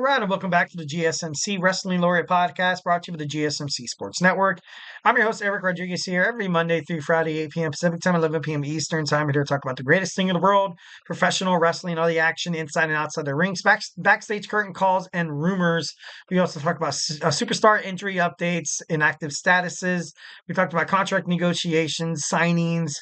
All right, and welcome back to the GSMC Wrestling Laureate podcast brought to you by the GSMC Sports Network. I'm your host, Eric Rodriguez, here every Monday through Friday, 8 p.m. Pacific Time, 11 p.m. Eastern Time. We're here to talk about the greatest thing in the world, professional wrestling, all the action inside and outside the rings, backstage curtain calls, and rumors. We also talk about superstar injury updates, inactive statuses. We talked about contract negotiations, signings,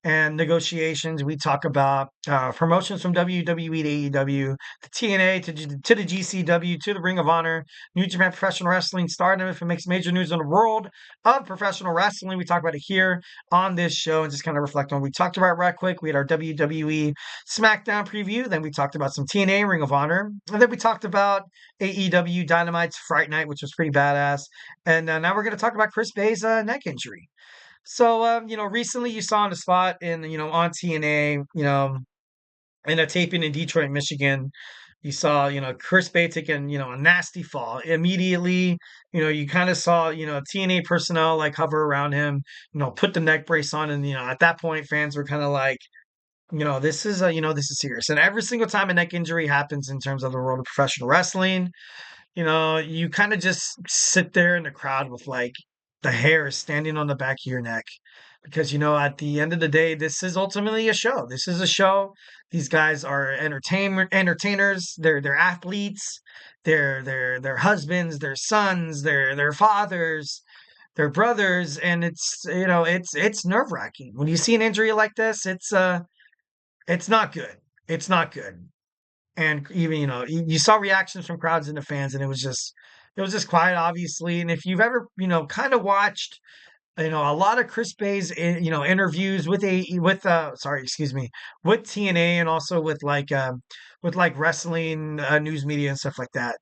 and negotiations. We talk about promotions from WWE to AEW, the TNA to the GCW to the Ring of Honor, New Japan Professional Wrestling, Stardom, if it makes major news in the world of professional wrestling. We talk about it here on this show and just kind of reflect on what we talked about right quick. We had our WWE SmackDown preview. Then we talked about some TNA, Ring of Honor. And then we talked about AEW Dynamite's Fright Night, which was pretty badass. And now we're going to talk about Chris Bey's neck injury. So, recently you saw on the spot on TNA, in a taping in Detroit, Michigan, you saw, Chris Bey taking, a nasty fall. Immediately, you kind of saw, TNA personnel like hover around him, put the neck brace on. And, at that point, fans were kind of like, this is serious. And every single time a neck injury happens in terms of the world of professional wrestling, you kind of just sit there in the crowd with like the hair standing on the back of your neck. Because, at the end of the day, this is ultimately a show. This is a show. These guys are entertainers. They're athletes. They're husbands. They're sons. They're fathers. They're brothers. And it's nerve wracking when you see an injury like this. It's not good. It's not good. And even you saw reactions from crowds and the fans, and it was just quiet, obviously. And if you've ever kind of watched a lot of Chris Bey's interviews with TNA, and also with wrestling news media and stuff like that.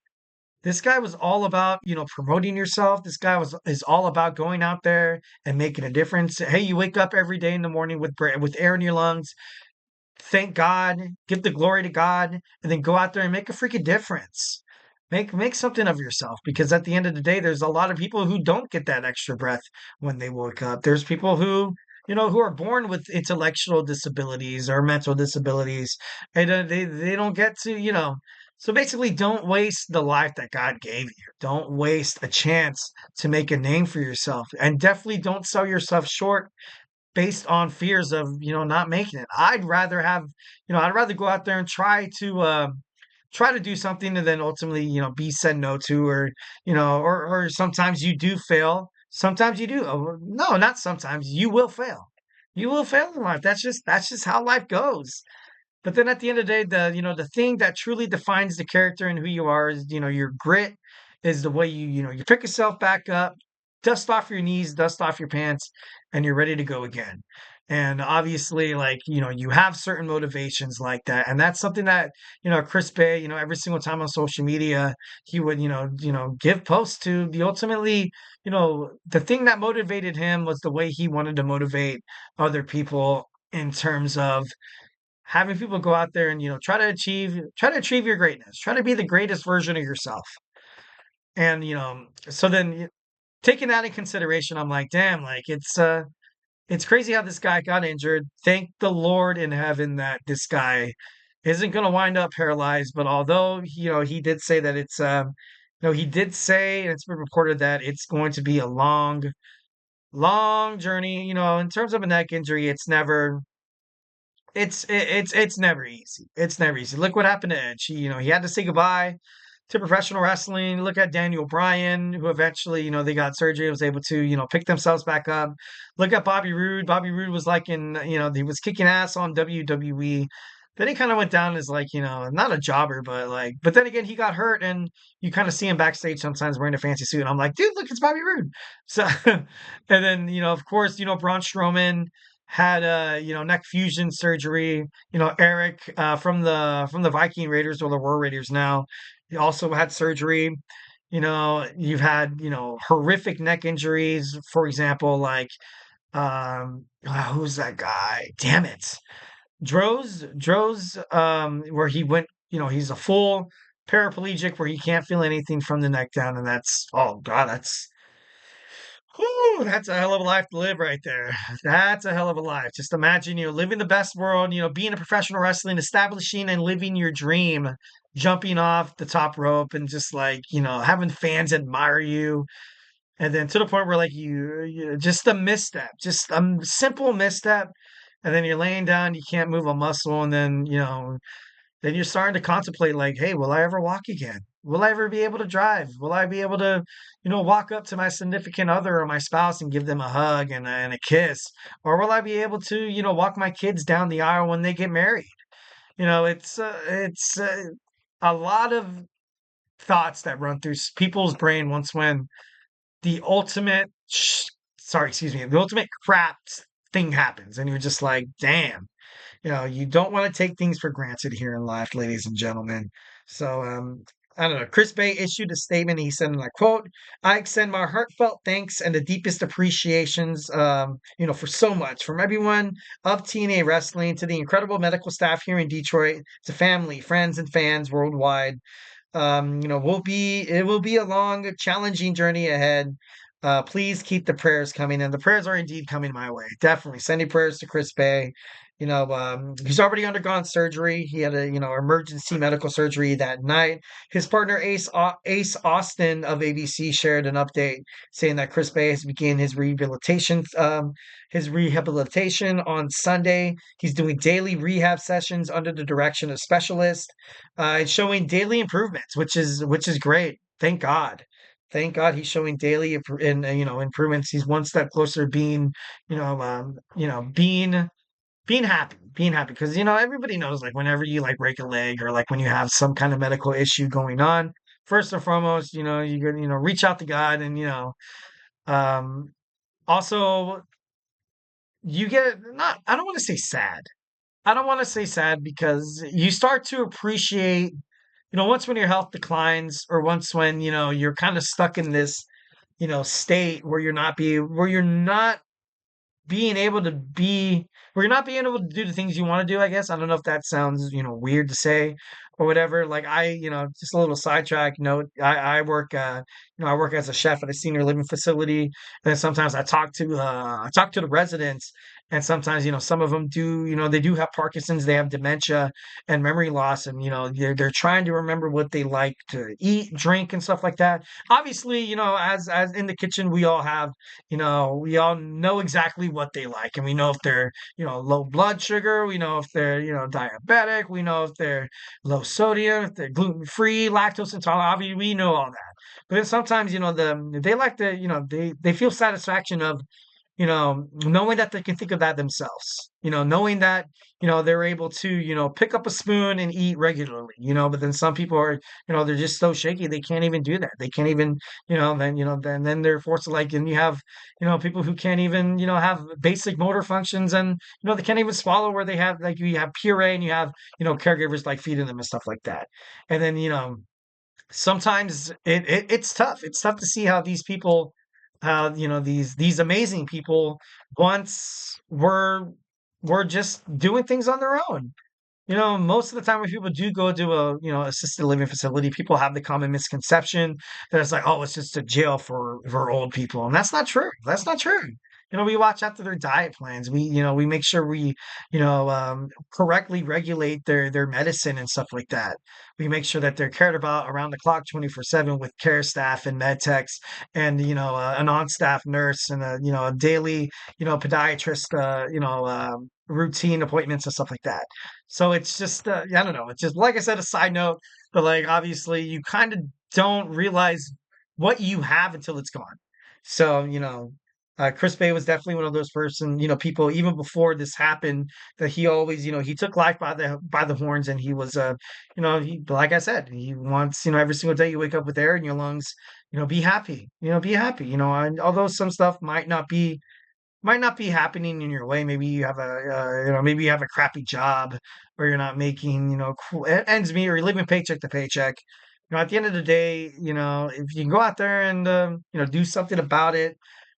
This guy was all about promoting yourself. This guy is all about going out there and making a difference. Hey, you wake up every day in the morning with air in your lungs. Thank God, give the glory to God, and then go out there and make a freaking difference. Make something of yourself, because at the end of the day, there's a lot of people who don't get that extra breath when they wake up. There's people who are born with intellectual disabilities or mental disabilities, and they don't get to. So basically, don't waste the life that God gave you. Don't waste a chance to make a name for yourself, and definitely don't sell yourself short based on fears of not making it. I'd rather go out there and try to do something, and then ultimately be said no to, or or sometimes you do fail. Sometimes you do. Oh, no, not sometimes. You will fail. You will fail in life. That's just how life goes. But then at the end of the day, the thing that truly defines the character and who you are is your grit, is the way you pick yourself back up, dust off your knees, dust off your pants, and you're ready to go again. And obviously, like, you have certain motivations like that. And that's something that, Chris Bey, every single time on social media, he would, give posts to. The ultimately, the thing that motivated him was the way he wanted to motivate other people, in terms of having people go out there and try to achieve your greatness, try to be the greatest version of yourself. And so then, taking that in consideration, I'm like, damn, like it's crazy how this guy got injured. Thank the Lord in heaven that this guy isn't going to wind up paralyzed. But although he did say that he did say, and it's been reported that it's going to be a long, long journey. In terms of a neck injury, it's never easy. It's never easy. Look what happened to Edge. He had to say goodbye to professional wrestling. Look at Daniel Bryan, who eventually, they got surgery and was able to, pick themselves back up. Look at Bobby Roode. Bobby Roode was like he was kicking ass on WWE. Then he kind of went down as like, not a jobber, but then again, he got hurt, and you kind of see him backstage sometimes wearing a fancy suit. And I'm like, dude, look, it's Bobby Roode. So, and then, of course, Braun Strowman had neck fusion surgery. Eric from the Viking Raiders, or the War Raiders now, he also had surgery. You've had horrific neck injuries, for example, like who's that guy? Damn it. Droz, where he went, he's a full paraplegic where he can't feel anything from the neck down, and that's, oh God, that's a hell of a life to live right there. That's a hell of a life. Just imagine, living the best world, being a professional wrestling, establishing and living your dream jumping off the top rope and just like, having fans admire you. And then to the point where like you just a misstep, just a simple misstep. And then you're laying down, you can't move a muscle. And then, then you're starting to contemplate like, hey, will I ever walk again? Will I ever be able to drive? Will I be able to, walk up to my significant other or my spouse and give them a hug and a kiss? Or will I be able to, walk my kids down the aisle when they get married? It's a lot of thoughts that run through people's brain once when the ultimate, sorry, excuse me, the ultimate crap thing happens, and you're just like, damn. You don't want to take things for granted here in life, ladies and gentlemen. So, I don't know. Chris Bey issued a statement. He said, and I quote, I extend my heartfelt thanks and the deepest appreciations, for so much from everyone of TNA Wrestling to the incredible medical staff here in Detroit, to family, friends, and fans worldwide. It will be a long, challenging journey ahead. Please keep the prayers coming, and the prayers are indeed coming my way. Definitely sending prayers to Chris Bay. He's already undergone surgery. He had a emergency medical surgery that night. His partner Ace Austin of ABC shared an update saying that Chris Bay has begun his rehabilitation on Sunday. He's doing daily rehab sessions under the direction of specialists. It's showing daily improvements, which is great. Thank God. Thank God he's showing daily improvements. He's one step closer to being, being happy because everybody knows like whenever you like break a leg or like when you have some kind of medical issue going on, first and foremost, you could reach out to God and um also you get not I don't want to say sad. I don't want to say sad because you start to appreciate once when your health declines or once when, you're kind of stuck in this, state where you're not being able to be where you're not being able to do the things you want to do, I guess. I don't know if that sounds, weird to say or whatever. Like just a little sidetrack note. I work as a chef at a senior living facility. And then sometimes I talk to the residents and sometimes, some of them do, they do have Parkinson's, they have dementia and memory loss. And, they're trying to remember what they like to eat, drink and stuff like that. Obviously, as in the kitchen, we all know exactly what they like, and we know if they're, low blood sugar, we know if they're, diabetic, we know if they're low sodium, if they're gluten free, lactose intolerant. Obviously, we know all that. But then sometimes, they like to, they feel satisfaction of knowing that they can think of that themselves, knowing that, they're able to, pick up a spoon and eat regularly, but then some people are, they're just so shaky, they can't even do that. They can't even, then they're forced to like, and you have, people who can't even, have basic motor functions and, they can't even swallow where they have, like you have puree and you have, caregivers like feeding them and stuff like that. And then, sometimes it's tough. It's tough to see how these people, these amazing people once were just doing things on their own. Most of the time when people do go to a, assisted living facility, people have the common misconception that it's like, oh, it's just a jail for old people. And that's not true. That's not true. We watch after their diet plans. We make sure we, correctly regulate their medicine and stuff like that. We make sure that they're cared about around the clock, 24/7 with care staff and med techs and, an on-staff nurse and a daily, podiatrist, routine appointments and stuff like that. So it's just, I don't know. It's just, like I said, a side note, but like, obviously you kind of don't realize what you have until it's gone. So, Chris Bay was definitely one of those people, even before this happened, that he always, he took life by the horns and he was, like I said, he wants, every single day you wake up with air in your lungs, be happy, be happy, and although some stuff might not be happening in your way. Maybe you have maybe you have a crappy job or you're not making, ends meet or you're living paycheck to paycheck. At the end of the day, if you can go out there and, do something about it,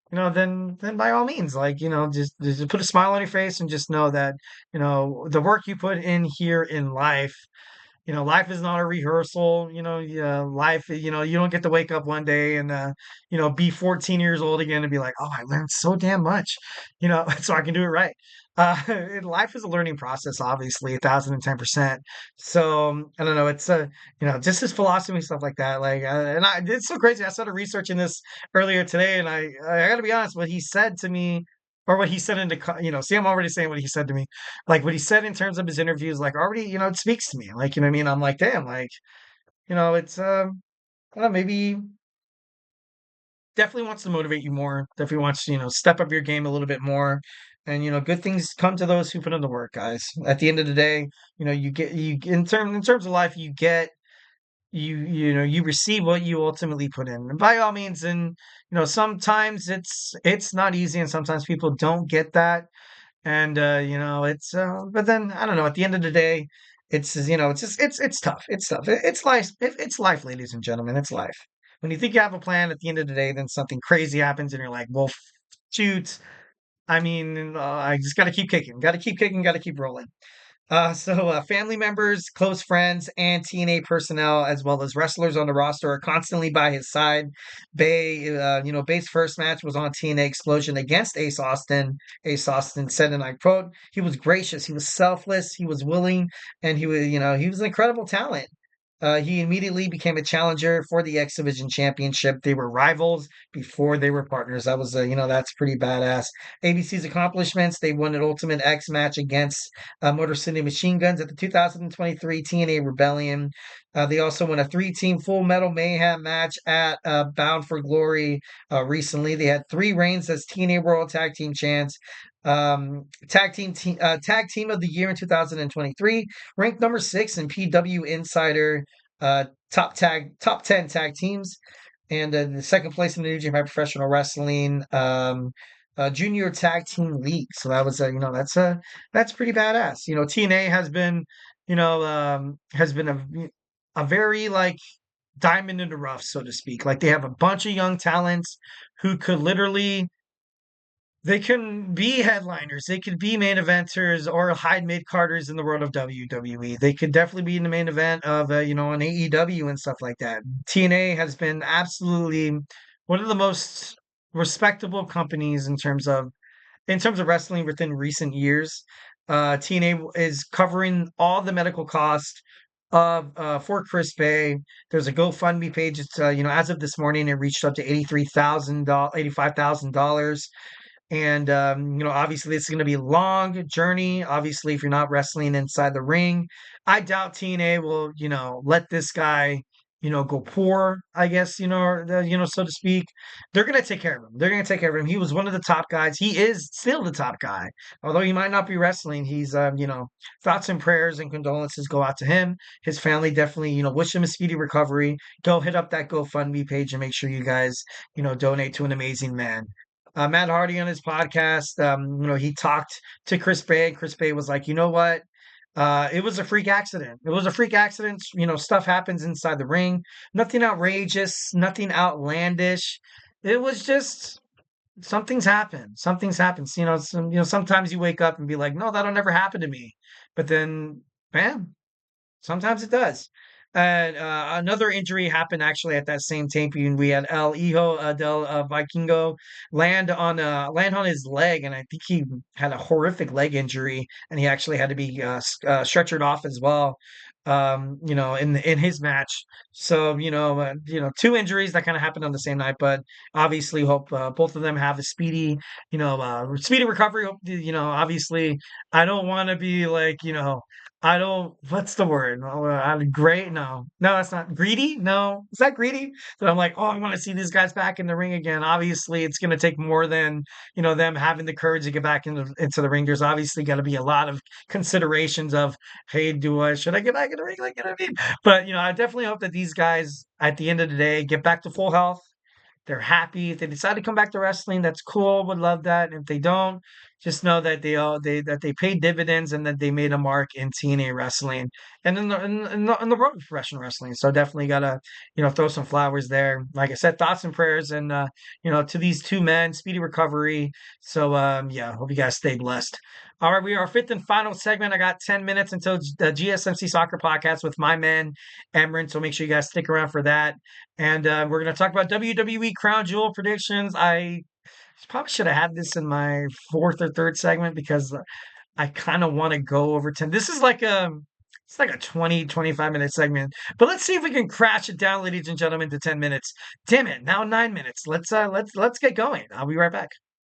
then by all means, like, just put a smile on your face and just know that, the work you put in here in life, life is not a rehearsal. Life, you don't get to wake up one day and, be 14 years old again and be like, oh, I learned so damn much, so I can do it right. Life is a learning process, obviously, 1,010%. So I don't know. It's just his philosophy and stuff like that. Like, it's so crazy. I started researching this earlier today, and I got to be honest. What he said to me, or what he said see, I'm already saying what he said to me. Like what he said in terms of his interviews, like already, it speaks to me. Like, you know what I mean? I'm like, damn, like, it's I don't know, maybe definitely wants to motivate you more. Definitely wants to, step up your game a little bit more. And good things come to those who put in the work, guys. At the end of the day, you in terms of life, you get you receive what you ultimately put in. And by all means, and sometimes it's not easy, and sometimes people don't get that. And it's but then I don't know. At the end of the day, it's just it's tough. It's tough. It's life. It's life, ladies and gentlemen. It's life. When you think you have a plan, at the end of the day, then something crazy happens, and you're like, well, shoot. I mean, I just got to keep kicking. Got to keep kicking. Got to keep rolling. Family members, close friends, and TNA personnel, as well as wrestlers on the roster, are constantly by his side. Bay's first match was on TNA Explosion against Ace Austin. Ace Austin said, and I quote, "He was gracious, he was selfless, he was willing, and he was an incredible talent." He immediately became a challenger for the X Division Championship. They were rivals before they were partners. That was, that's pretty badass. ABC's accomplishments: they won an Ultimate X match against Motor City Machine Guns at the 2023 TNA Rebellion. They also won a three-team Full Metal Mayhem match at Bound for Glory recently. They had 3 reigns as TNA World Tag Team Champs. Tag Team of the Year in 2023, ranked number 6 in PW Insider top 10 tag teams, and the second place in the New Japan Professional Wrestling Junior Tag Team League. So that was that's pretty badass. TNA has been a very like diamond in the rough, so to speak. Like they have a bunch of young talents who could literally they can be headliners. They could be main eventers or high mid carders in the world of WWE. They could definitely be in the main event of an AEW and stuff like that. TNA has been absolutely one of the most respectable companies in terms of wrestling within recent years. TNA is covering all the medical costs of for Chris Bey. There's a GoFundMe page. It's as of this morning, it reached up to $85,000. And obviously, it's going to be a long journey. Obviously, if you're not wrestling inside the ring, I doubt TNA will, let this guy, go poor. I guess so to speak. They're going to take care of him. They're going to take care of him. He was one of the top guys. He is still the top guy, although he might not be wrestling. He's, thoughts and prayers and condolences go out to him. His family definitely, wish him a speedy recovery. Go hit up that GoFundMe page and make sure you guys, donate to an amazing man. Matt Hardy on his podcast, he talked to Chris Bey. Chris Bey was like, you know what? It was a freak accident. It was a freak accident. Stuff happens inside the ring. Nothing outrageous, nothing outlandish. It was just something's happened. Something's happened. Sometimes you wake up and be like, no, that'll never happen to me. But then, bam, sometimes it does. And another injury happened actually at that same taping. We had El Hijo del Vikingo land on his leg, and I think he had a horrific leg injury, and he actually had to be stretchered off as well. In his match. So two injuries that kind of happened on the same night, but obviously hope both of them have a speedy recovery. Hope obviously I don't want to be like I don't. What's the word? I'm great. No, that's not greedy. No, is that greedy? So I'm like, oh, I want to see these guys back in the ring again. Obviously, it's going to take more than them having the courage to get back into the ring. There's obviously got to be a lot of considerations of, hey, should I get back in the ring? Like, you know what I mean? But I definitely hope that these guys, at the end of the day, get back to full health. They're happy. If they decide to come back to wrestling, that's cool. Would love that. And if they don't, just know that they paid dividends and that they made a mark in TNA wrestling and in the world of professional wrestling. So definitely gotta throw some flowers there. Like I said, thoughts and prayers and to these two men, speedy recovery. So yeah, hope you guys stay blessed. All right, we are our fifth and final segment. I got 10 minutes until the GSMC Soccer Podcast with my man Emran. So make sure you guys stick around for that. And we're going to talk about WWE Crown Jewel predictions. Probably should have had this in my fourth or third segment because I kind of want to go over 10. This is like it's like a 20, 25 minute segment. But let's see if we can crash it down, ladies and gentlemen, to 10 minutes. Damn it, now 9 minutes. Let's get going. I'll be right back.